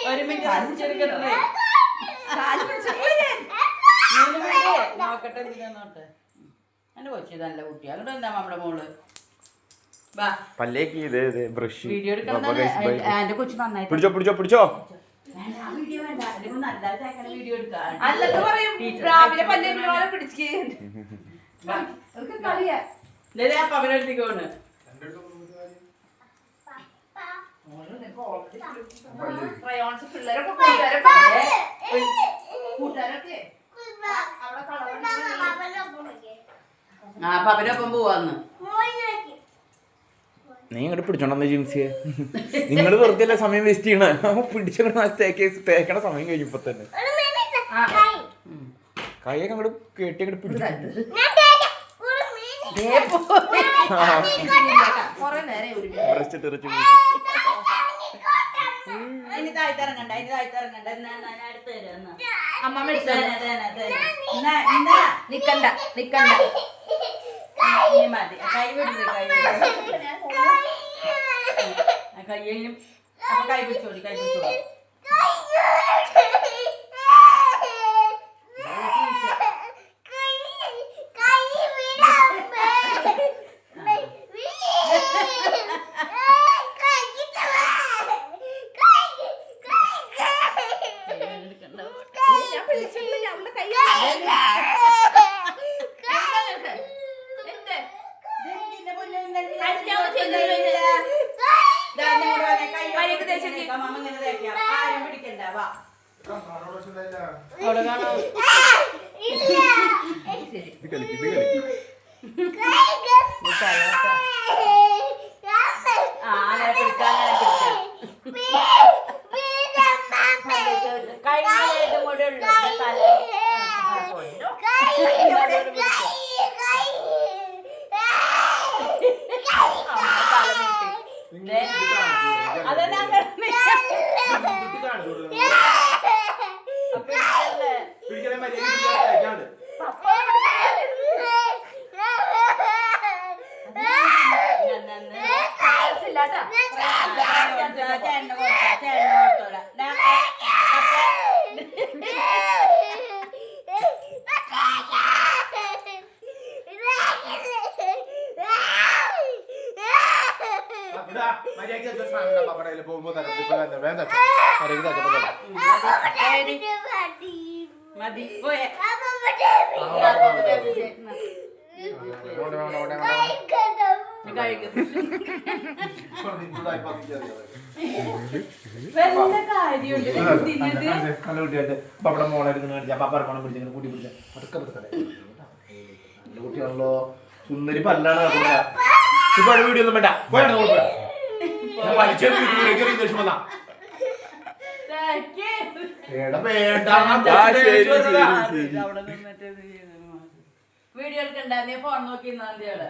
ഒരു മിനിറ്റ് നോക്കട്ടെ നോട്ടെ എന്റെ കൊച്ചു നല്ല കുട്ടി അങ്ങോട്ട് എന്താ നമ്മുടെ മോള് പല്ലേക്ക് ബ്രഷ് വീഡിയോ എടുക്കണം എന്റെ കൊച്ചു നന്നായിട്ട് പിടിച്ചോ വീഡിയോ എടുക്കാം രാവിലെ പല്ലേക്കാളെ പിടിച്ച് പവനെടുത്തേക്കോണ് ആ പവനൊപ്പം പോവാന്ന് നീ ഇങ്ങോട്ട് പിടിച്ചോണ്ടെന്ന് ജിംസിയെ നിങ്ങൾ വെറുതെ സമയം വേസ്റ്റ് ചെയ്യണ തേക്കണ സമയം കഴിഞ്ഞപ്പോ തന്നെ കൈയൊക്കെ അങ്ങോട്ട് കെട്ടി അങ്ങോട്ട് പിടിച്ചു ഇനി താഴ്ത്തിറങ്ങണ്ട അടുത്ത് തരാം അമ്മ നിക്കണ്ട മതി കൈ പിടിച്ചു കയ്യും അപ്പൊ കൈ പിടിച്ചോടി ആരും പിടിക്കണ്ട വാ മതി പോയേ കുട്ടിയാണല്ലോ സുന്ദരി പല്ലാണ് വീഡിയോ ഒന്നും വേണ്ട വീഡിയോ എടുക്കണ്ട നീ ഫോൺ നോക്കി നന്ദിയോടെ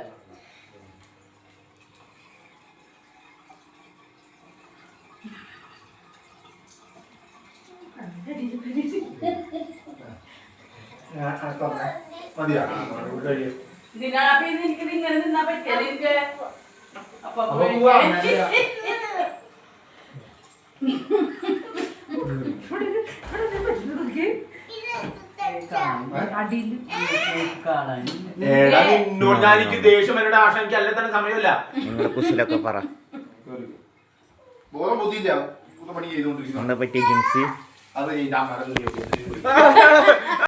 എനിക്ക് ഇങ്ങനെ നിന്നാ പറ്റില്ല എനിക്ക് അപ്പൊ ദേഷ്യം എന്നോട് ആശാനിക്ക് അല്ല തന്നെ സമയമില്ല കുശലൊക്കെ പറ പറ്റിയ ജിംസി അത്